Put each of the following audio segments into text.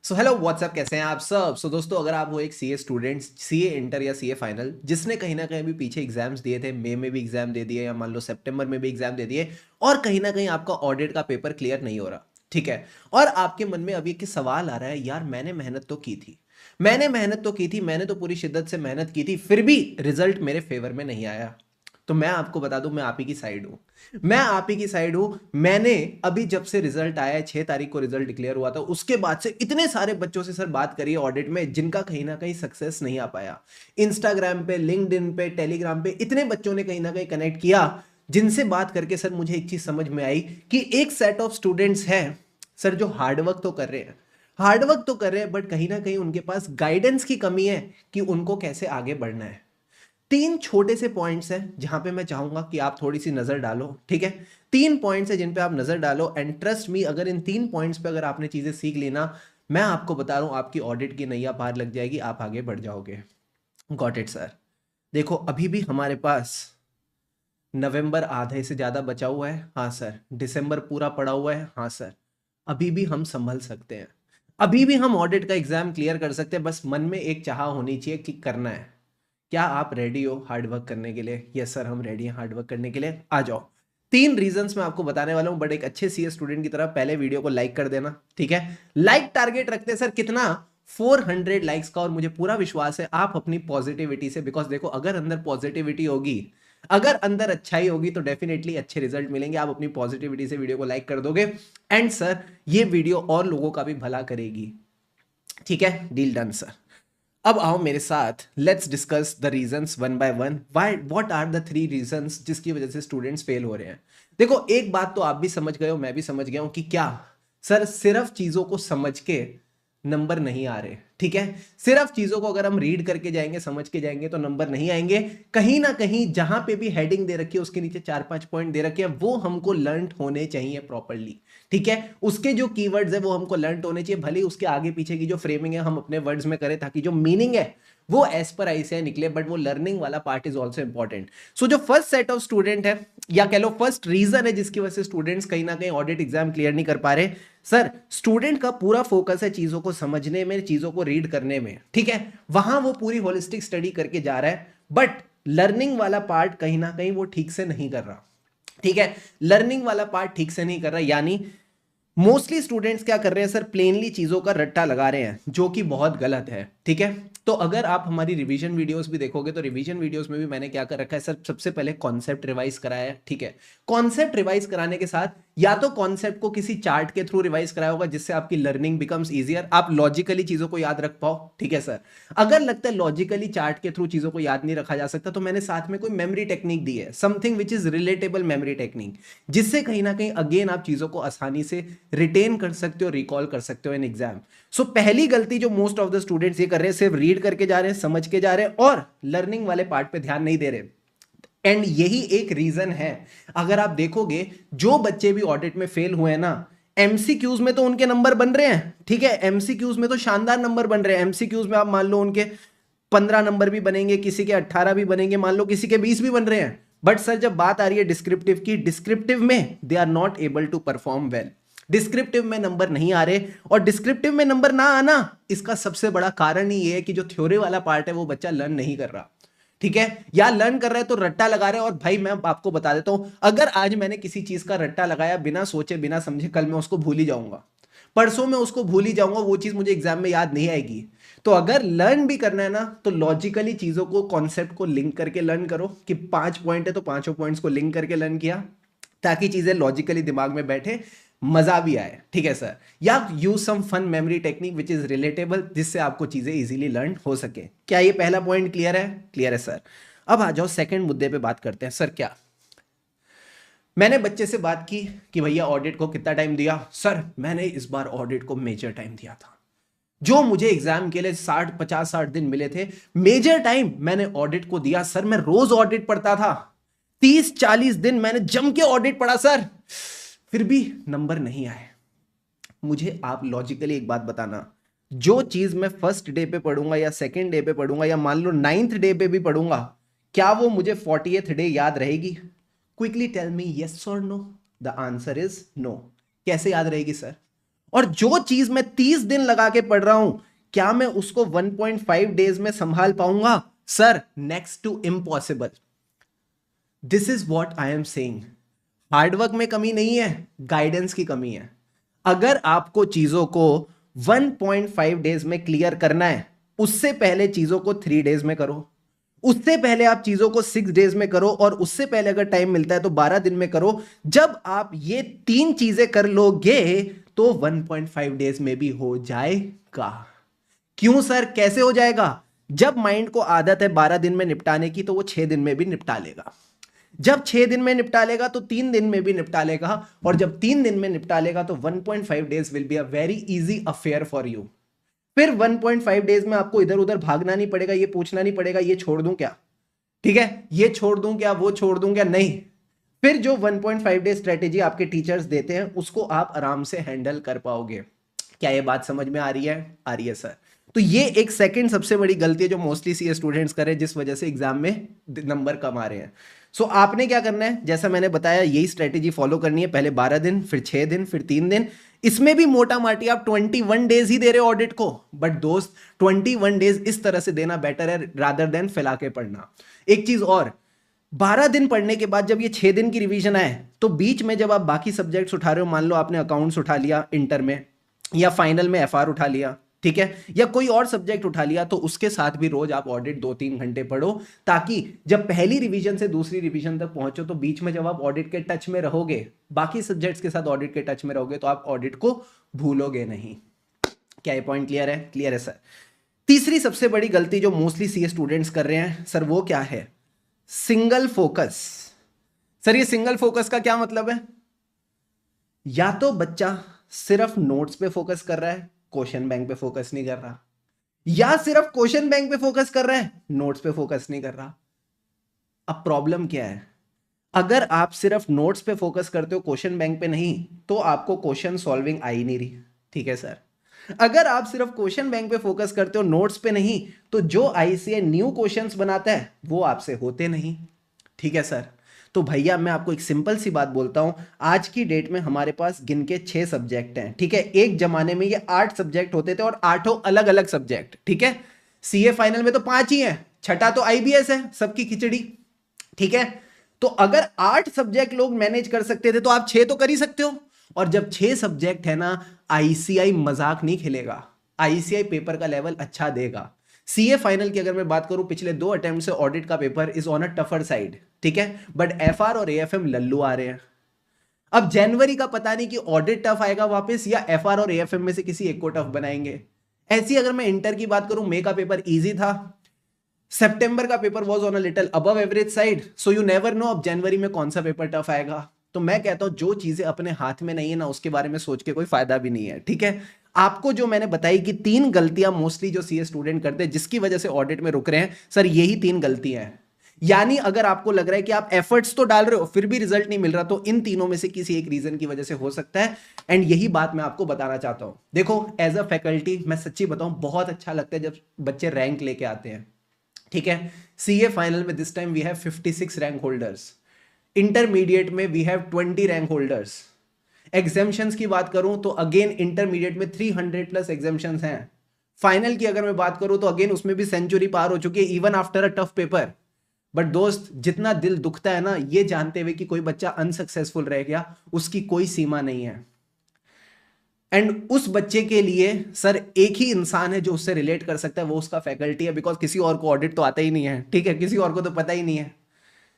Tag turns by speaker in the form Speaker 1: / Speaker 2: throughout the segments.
Speaker 1: So hello what's up, कैसे हैं आप सब। दोस्तों, अगर आप वो एक सीए स्टूडेंट, सीए इंटर या सीए फाइनल, जिसने कहीं ना कहीं भी पीछे एग्जाम्स दिए थे, मई में भी एग्जाम दे दिए या मान लो सितंबर में भी एग्जाम दे दिए, और कहीं ना कहीं आपका ऑडिट का पेपर क्लियर नहीं हो रहा, ठीक है, और आपके मन में अभी एक सवाल आ रहा है, यार मैंने मेहनत तो की थी, मैंने तो पूरी शिद्दत से मेहनत की थी, फिर भी रिजल्ट मेरे फेवर में नहीं आया। तो मैं आपको बता दूं, मैं आप ही की साइड हूं। मैं आप ही की साइड हूं। मैंने अभी जब से रिजल्ट आया है, 6 तारीख को रिजल्ट डिक्लेयर हुआ था, उसके बाद से इतने सारे बच्चों से सर बात करी है ऑडिट में, जिनका कहीं ना कहीं सक्सेस नहीं आ पाया। इंस्टाग्राम पे, लिंक्डइन पे, टेलीग्राम पे इतने बच्चों ने कहीं ना कहीं कनेक्ट किया, जिनसे बात करके सर मुझे एक चीज समझ में आई कि एक सेट ऑफ स्टूडेंट्स हैं सर, जो हार्डवर्क तो कर रहे हैं, बट कहीं ना कहीं उनके पास गाइडेंस की कमी है कि उनको कैसे आगे बढ़ना है। 3 छोटे से पॉइंट्स हैं जहां पे मैं चाहूंगा कि आप थोड़ी सी नजर डालो, ठीक है। 3 पॉइंट्स हैं जिन पे आप नजर डालो, एंड ट्रस्ट मी, अगर इन 3 पॉइंट्स पे अगर आपने चीजें सीख ली ना, मैं आपको बता रहा हूं, आपकी ऑडिट की नैया पार लग जाएगी, आप आगे बढ़ जाओगे। Got it sir. देखो, अभी भी हमारे पास नवंबर आधे से ज्यादा बचा हुआ है, हाँ सर। दिसंबर पूरा पड़ा हुआ है, हाँ सर। अभी भी हम संभल सकते हैं, अभी भी हम ऑडिट का एग्जाम क्लियर कर सकते हैं। बस मन में एक चाह होनी चाहिए कि करना है। क्या आप रेडी हो हार्डवर्क करने के लिए? यस सर, हम रेडी हैं हार्डवर्क करने के लिए, आ जाओ। 3 रीजंस मैं आपको बताने वाला हूं, बट एक अच्छे सीए स्टूडेंट की तरह पहले वीडियो को लाइक कर देना, ठीक है। लाइक टारगेट रखते हैं सर, कितना? 400 लाइक्स का। और मुझे पूरा विश्वास है आप अपनी पॉजिटिविटी से, बिकॉज देखो, अगर अंदर पॉजिटिविटी होगी, अगर अंदर अच्छाई होगी, तो डेफिनेटली अच्छे रिजल्ट मिलेंगे। आप अपनी पॉजिटिविटी से वीडियो को लाइक कर दोगे, एंड सर ये वीडियो और लोगों का भी भला करेगी, ठीक है। Deal done sir. अब आओ मेरे साथ, let's discuss the reasons one by one. Why, what are the 3 reasons जिसकी वजह से स्टूडेंट्स फेल हो रहे हैं। देखो, एक बात तो आप भी समझ गए हो, मैं भी समझ गया हूं कि क्या सर सिर्फ चीजों को समझ के नंबर नहीं आ रहे, ठीक है। सिर्फ चीजों को अगर हम रीड करके जाएंगे, समझ के जाएंगे, तो नंबर नहीं आएंगे। कहीं ना कहीं जहां पे भी हेडिंग दे रखी है, उसके नीचे 4-5 पॉइंट दे रखे हैं, वो हमको लर्न होने चाहिए प्रॉपरली, ठीक है। उसके जो कीवर्ड्स है वो हमको लर्न होने चाहिए, भले उसके आगे पीछे की जो फ्रेमिंग है हम अपने वर्ड्स में करें, ताकि जो मीनिंग है वो एज पर आईसीआई निकले, बट वो लर्निंग वाला पार्ट इज ऑल्सो इंपॉर्टेंट। सो जो फर्स्ट सेट ऑफ स्टूडेंट है, या कह लो फर्स्ट रीजन है जिसकी वजह से स्टूडेंट्स कहीं ना कहीं ऑडिट एग्जाम क्लियर नहीं कर पा रहे, सर स्टूडेंट का पूरा फोकस है चीजों को समझने में, चीजों को रीड करने में, ठीक है। वहां वो पूरी होलिस्टिक स्टडी करके जा रहा है, बट लर्निंग वाला पार्ट कहीं ना कहीं वो ठीक से नहीं कर रहा, ठीक है। लर्निंग वाला पार्ट ठीक से नहीं कर रहा, यानी मोस्टली स्टूडेंट्स क्या कर रहे हैं सर, प्लेनली चीजों का रट्टा लगा रहे हैं, जो कि बहुत गलत है, ठीक है। तो अगर आप हमारी रिवीजन वीडियोस भी देखोगे, तो रिवीजन वीडियोस में भी मैंने क्या कर रखा है सर, सबसे पहले कॉन्सेप्ट रिवाइज कराया है, ठीक है। कॉन्सेप्ट रिवाइज कराने के साथ या तो कॉन्सेप्ट को किसी चार्ट के थ्रू रिवाइज कराया होगा, जिससे आपकी लर्निंग बिकम्स इजियर, आप लॉजिकली चीजों को याद रख पाओ, ठीक है सर। अगर लगता है लॉजिकली चार्ट के थ्रू चीजों को याद नहीं रखा जा सकता, तो मैंने साथ में कोई मेमोरी टेक्निक दी है, something which is relatable memory technique, जिससे कहीं ना कहीं अगेन आप चीजों को आसानी से रिटेन कर सकते हो, रिकॉल कर सकते हो इन एग्जाम। सो पहली गलती जो मोस्ट ऑफ द स्टूडेंट्स ये कर रहे हैं, सिर्फ रीड करके जा रहे हैं, समझ के जा रहे हैं, और लर्निंग वाले पार्ट पे ध्यान नहीं दे रहे। एंड यही एक रीजन है, अगर आप देखोगे जो बच्चे भी ऑडिट में फेल हुए हैं ना, एमसीक्यूज में तो उनके नंबर बन रहे हैं, ठीक है। एमसीक्यूज में तो शानदार नंबर बन रहे हैं। एमसीक्यूज में आप मान लो उनके 15 नंबर भी बनेंगे, किसी के 18 भी बनेंगे, मान लो किसी के 20 भी बन रहे हैं। बट सर जब बात आ रही है डिस्क्रिप्टिव की, डिस्क्रिप्टिव में they are not able to perform well. Descriptive में नंबर नहीं आ रहे, और डिस्क्रिप्टिव में नंबर ना आना, इसका सबसे बड़ा कारण ही ये है कि जो थ्योरी वाला पार्ट है वो बच्चा लर्न नहीं कर रहा, ठीक है। या लर्न कर रहा है तो रट्टा लगा रहे हैं। और भाई मैं आपको बता देता हूं, अगर आज मैंने किसी चीज का रट्टा लगाया बिना सोचे बिना समझे, कल मैं उसको भूल ही जाऊंगा, परसों में उसको भूल ही जाऊंगा, वो चीज मुझे एग्जाम में याद नहीं आएगी। तो अगर लर्न भी करना है ना, तो लॉजिकली चीजों को, कॉन्सेप्ट को लिंक करके लर्न करो, कि 5 पॉइंट है तो 5 पॉइंट्स को लिंक करके लर्न किया, ताकि चीजें लॉजिकली दिमाग में बैठे, मजा भी आए, ठीक है सर। या use some fun memory technique which is relatable, जिससे आपको चीजें इजीली लर्न हो सके। क्या ये पहला पॉइंट क्लियर है? क्लियर है सर। अब आ जाओ सेकंड मुद्दे पे बात करते हैं। सर क्या, मैंने बच्चे से बात की कि भैया ऑडिट को कितना टाइम दिया? सर मैंने इस बार ऑडिट को मेजर टाइम दिया था, जो मुझे एग्जाम के लिए 60-50-60 दिन मिले थे, मेजर टाइम मैंने ऑडिट को दिया। सर मैं रोज ऑडिट पढ़ता था, 30-40 दिन मैंने जम के ऑडिट पढ़ा सर, फिर भी नंबर नहीं आए। मुझे आप लॉजिकली एक बात बताना, जो चीज मैं फर्स्ट डे पे पढ़ूंगा या सेकंड डे पे पढ़ूंगा या मान लो 9th डे पे भी पढ़ूंगा, क्या वो मुझे 40th डे याद रहेगी? क्विकली टेल मी, यस और no. The answer is no. कैसे याद रहेगी सर? और जो चीज मैं 30 दिन लगा के पढ़ रहा हूं, क्या मैं उसको 1.5 डेज में संभाल पाऊंगा? Sir, next to impossible. This is what I am saying. Hard work में कमी नहीं है, गाइडेंस की कमी है। अगर आपको चीजों को 1.5 डेज में क्लियर करना है, उससे पहले चीजों को 3 डेज में करो, उससे पहले आप चीजों को 6 डेज में करो, और उससे पहले अगर टाइम मिलता है तो 12 दिन में करो। जब आप ये 3 चीजें कर लोगे तो 1.5 डेज में भी हो जाएगा। क्यों सर, कैसे हो जाएगा? जब माइंड को आदत है 12 दिन में निपटाने की, तो वो 6 दिन में भी निपटा लेगा। जब 6 दिन में निपटा लेगा तो 3 दिन में भी निपटा लेगा, और जब 3 दिन में निपटा लेगा तो 1.5 days will be a very easy affair for you. फिर 1.5 डेज में आपको इधर उधर भागना नहीं पड़ेगा, ये पूछना नहीं पड़ेगा ये छोड़ दूं क्या, ठीक है, ये छोड़ दूं क्या, वो छोड़ दूं क्या, नहीं। फिर जो 1.5 डे स्ट्रेटेजी आपके टीचर्स देते हैं उसको आप आराम से हैंडल कर पाओगे। क्या ये बात समझ में आ रही है? आ रही है सर। तो ये एक सेकंड सबसे बड़ी गलती है जो मोस्टली सीए स्टूडेंट्स कर रहे हैं, जिस वजह से एग्जाम में नंबर कम आ रहे हैं। सो आपने क्या करना है, जैसा मैंने बताया यही स्ट्रेटेजी फॉलो करनी है। पहले 12 दिन, फिर 6 दिन, फिर 3 दिन। इसमें भी मोटा माटी आप 21 डेज ही दे रहे हो ऑडिट को, बट दोस्त 21 डेज इस तरह से देना बेटर है रादर देन फैला के पढ़ना। एक चीज और, 12 दिन पढ़ने के बाद जब ये 6 दिन की रिवीजन आए, तो बीच में जब आप बाकी सब्जेक्ट्स उठा रहे हो, मान लो आपने अकाउंट्स उठा लिया इंटर में, या फाइनल में एफआर उठा लिया, ठीक है, या कोई और सब्जेक्ट उठा लिया, तो उसके साथ भी रोज आप ऑडिट 2-3 घंटे पढ़ो, ताकि जब पहली रिवीजन से दूसरी रिवीजन तक पहुंचो तो बीच में जब आप ऑडिट के टच में रहोगे, बाकी सब्जेक्ट्स के साथ ऑडिट के टच में रहोगे, तो आप ऑडिट को भूलोगे नहीं। क्या ये पॉइंट क्लियर है? क्लियर है सर। तीसरी सबसे बड़ी गलती जो मोस्टली सीए स्टूडेंट्स कर रहे हैं सर, वो क्या है? Single focus. सर ये सिंगल फोकस का क्या मतलब है? या तो बच्चा सिर्फ नोट्स पे फोकस कर रहा है, क्वेश्चन बैंक पे फोकस नहीं कर रहा, या सिर्फ क्वेश्चन बैंक पे फोकस कर रहा है, नोट्स पे फोकस नहीं कर रहा। अब प्रॉब्लम क्या है? अगर आप सिर्फ नोट्स पे फोकस करते हो, क्वेश्चन बैंक पे नहीं, तो आपको क्वेश्चन सॉल्विंग आ ही नहीं रही, ठीक है सर। अगर आप सिर्फ क्वेश्चन बैंक पे फोकस करते हो, नोट्स पे नहीं, तो जो आईसीए न्यू क्वेश्चंस बनाता है वो आपसे होते नहीं, ठीक है सर। तो भैया मैं आपको एक सिंपल सी बात बोलता हूं, आज की डेट में हमारे पास गिन के 6 सब्जेक्ट हैं, ठीक है। एक जमाने में ये 8 सब्जेक्ट होते थे, और 8 अलग अलग सब्जेक्ट, ठीक है। सीए फाइनल में तो 5 ही हैं, छठा तो आईबीएस है, सबकी खिचड़ी, ठीक है। तो अगर 8 सब्जेक्ट लोग मैनेज कर सकते थे, तो आप 6 तो कर ही सकते हो। और जब 6 सब्जेक्ट है ना, आईसीआई मजाक नहीं खेलेगा, आईसीआई पेपर का लेवल अच्छा देगा। सीए फाइनल की अगर मैं बात करूं, पिछले 2 अटेम्प्ट से ऑडिट का paper is on a tougher side, ठीक है, बट एफआर और एएफएम लल्लू आ रहे हैं। अब जनवरी का पता नहीं कि ऑडिट टफ आएगा वापस, या एफआर और एएफएम में से किसी एक को टफ बनाएंगे। ऐसी अगर मैं इंटर की बात करूं, मई का पेपर इजी था, सितंबर का paper was on a little above average side, so you never know अब जनवरी में कौन सा पेपर टफ आएगा। तो मैं कहता हूं जो चीजें अपने हाथ में नहीं है ना, उसके बारे में सोच के कोई फायदा भी नहीं है, ठीक है। आपको जो मैंने बताई कि 3 गलतियां मोस्टली जो सीए स्टूडेंट करते हैं, जिसकी वजह से ऑडिट में रुक रहे हैं, सर यही 3 गलतियां हैं। यानी अगर आपको लग रहा है कि आप एफर्ट्स तो डाल रहे हो फिर भी रिजल्ट नहीं मिल रहा, तो इन तीनों में से किसी एक रीजन की वजह से हो सकता है। एंड यही बात मैं आपको बताना चाहता हूं। देखो, एज अ फैकल्टी मैं सच्ची बताऊं, बहुत अच्छा लगता है जब बच्चे रैंक लेके आते हैं, ठीक है। सीए फाइनल में this time we have 56 rank holders, intermediate में we have 20 rank holders. Examinations की बात करूं तो अगेन इंटरमीडिएट में 300 प्लस एग्जाम्शंस हैं। फाइनल की अगर मैं बात करूं तो अगेन उसमें भी सेंचुरी पार हो चुकी है, even after a tough paper. But दोस्त, जितना दिल दुखता है ना ये जानते हुए कि कोई बच्चा अनसक्सेसफुल रह गया, उसकी कोई सीमा नहीं है। एंड उस बच्चे के लिए सर एक ही इंसान है जो उससे रिलेट कर सकता है, वो उसका फैकल्टी है, बिकॉज किसी और को ऑडिट तो आता ही नहीं है, ठीक है, किसी और को तो पता ही नहीं है।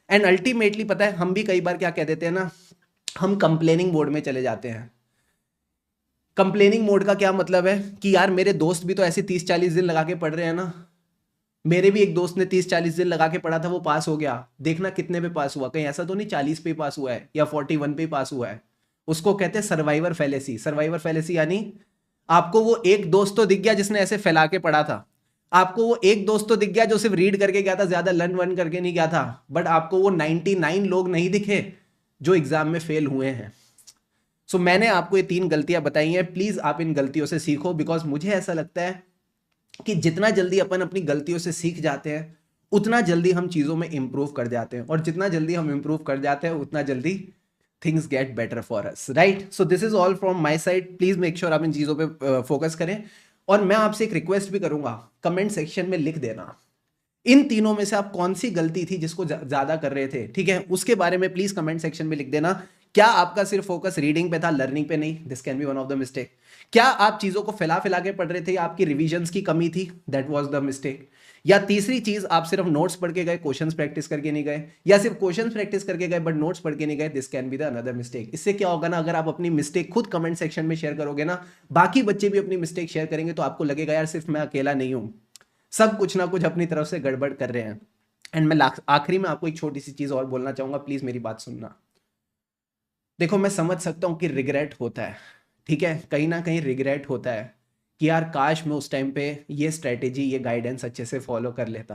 Speaker 1: एंड अल्टीमेटली पता है, हम भी कई बार क्या कह देते हैं ना, हम कंप्लेनिंग मोड में चले जाते हैं। कंप्लेनिंग मोड का क्या मतलब है कि यार मेरे दोस्त भी तो ऐसे 30-40 दिन लगा के पढ़ रहे हैं ना, मेरे भी एक दोस्त ने 30-40 दिन लगा के पढ़ा था, वो पास हो गया, देखना कितने पे पास हुआ, कहीं ऐसा तो नहीं 40 पे पास हुआ है या 41 पे पास हुआ है। उसको कहते हैं सर्वाइवर फैलेसी। सर्वाइवर फैलेसी यानी आपको वो एक दोस्त तो दिख गया जिसने ऐसे फैला के पढ़ा था, आपको वो एक दोस्त तो दिख गया जो सिर्फ रीड करके गया था, ज्यादा लर्न वन करके नहीं गया था, बट आपको वो 99 लोग नहीं दिखे जो एग्जाम में फेल हुए हैं। सो मैंने आपको ये 3 गलतियां बताई हैं, प्लीज आप इन गलतियों से सीखो, बिकॉज मुझे ऐसा लगता है कि जितना जल्दी अपन अपनी गलतियों से सीख जाते हैं, उतना जल्दी हम चीजों में इंप्रूव कर जाते हैं, और जितना जल्दी हम इंप्रूव कर जाते हैं, उतना जल्दी things get better for us, right? So this is all from my side. Please make sure आप इन चीज़ों पे फोकस करें। और मैं आपसे एक रिक्वेस्ट भी करूंगा, कमेंट सेक्शन में लिख देना इन तीनों में से आप कौन सी गलती थी जिसको ज्यादा कर रहे थे, ठीक है? उसके बारे में प्लीज कमेंट सेक्शन में लिख देना। क्या आपका सिर्फ फोकस रीडिंग पे था, लर्निंग पे नहीं? This can be one of the mistake. क्या आप चीजों को फैला फैला के पढ़ रहे थे, या आपकी रिविजन्स की कमी थी? That was the mistake. या तीसरी चीज, आप सिर्फ नोट्स पढ़ के गए, क्वेश्चंस प्रैक्टिस करके नहीं गए, या सिर्फ क्वेश्चंस प्रैक्टिस करके गए बट नोट्स पढ़ के नहीं गए? This can be the another mistake. इससे क्या होगा ना, अगर आप अपनी मिस्टेक खुद कमेंट सेक्शन में शेयर करोगे ना, बाकी बच्चे भी अपनी मिस्टेक शेयर करेंगे, तो आपको लगेगा यार सिर्फ मैं अकेला नहीं हूं, सब कुछ ना कुछ अपनी तरफ से गड़बड़ कर रहे हैं। एंड मैं आखिरी में आपको एक छोटी सी चीज और बोलना चाहूंगा, प्लीज मेरी बात सुनना। देखो, मैं समझ सकता हूं कि रिग्रेट होता है, ठीक है? कहीं ना कहीं रिग्रेट होता है कि यार काश मैं उस टाइम पे ये स्ट्रेटेजी, ये गाइडेंस अच्छे से फॉलो कर लेता।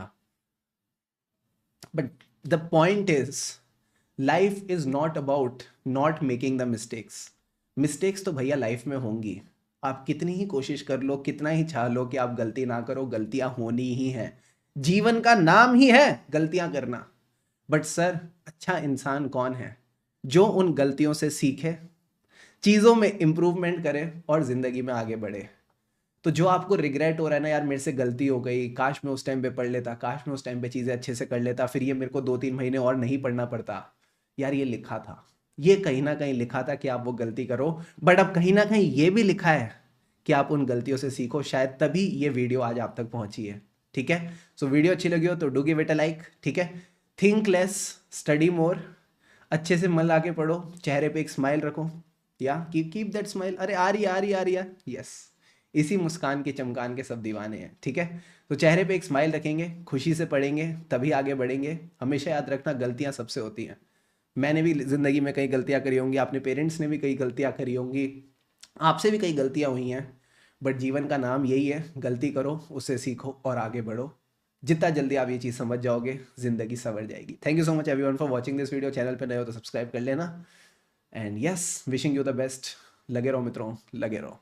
Speaker 1: But the point is, life is not about not making the mistakes. Mistakes तो भैया लाइफ में होंगी, आप कितनी ही कोशिश कर लो, कितना ही चाह लो कि आप गलती ना करो, गलतियां होनी ही हैं। जीवन का नाम ही है गलतियां करना। बट सर, अच्छा इंसान कौन है? जो उन गलतियों से सीखे, चीज़ों में इंप्रूवमेंट करे और ज़िंदगी में आगे बढ़े। तो जो आपको रिग्रेट हो रहा है ना, यार मेरे से गलती हो गई, काश मैं उस टाइम पे पढ़ लेता, काश मैं उस टाइम पे चीज़ें अच्छे से कर लेता, फिर ये मेरे को 2-3 महीने और नहीं पढ़ना पड़ता। यार ये लिखा था, ये कहीं ना कहीं लिखा था कि आप वो गलती करो। बट अब कहीं ना कहीं ये भी लिखा है कि आप उन गलतियों से सीखो, शायद तभी ये वीडियो आज आप तक पहुंची है, ठीक है? सो वीडियो अच्छी लगी हो तो do give it a like, ठीक है? थिंक लेस, स्टडी मोर, अच्छे से मन लाके पढ़ो, चेहरे पे एक स्माइल रखो, या कीप दैट स्माइल। अरे आ रही है, आ रही है, आ रही है, यस। इसी मुस्कान के चमकान के सब दीवाने हैं, ठीक है? तो चेहरे पे एक स्माइल रखेंगे, खुशी से पढ़ेंगे, तभी आगे बढ़ेंगे। हमेशा याद रखना, गलतियां सबसे होती हैं। मैंने भी ज़िंदगी में कई गलतियां करी होंगी, अपने पेरेंट्स ने भी कई गलतियां करी होंगी, आपसे भी कई गलतियां हुई हैं। बट जीवन का नाम यही है, गलती करो, उससे सीखो और आगे बढ़ो। जितना जल्दी आप ये चीज़ समझ जाओगे, ज़िंदगी संवर जाएगी। Thank you so much everyone for watching this video. Channel पे नए हो तो सब्सक्राइब कर लेना। And yes, wishing you the best. लगे रहो मित्रों, लगे रहो।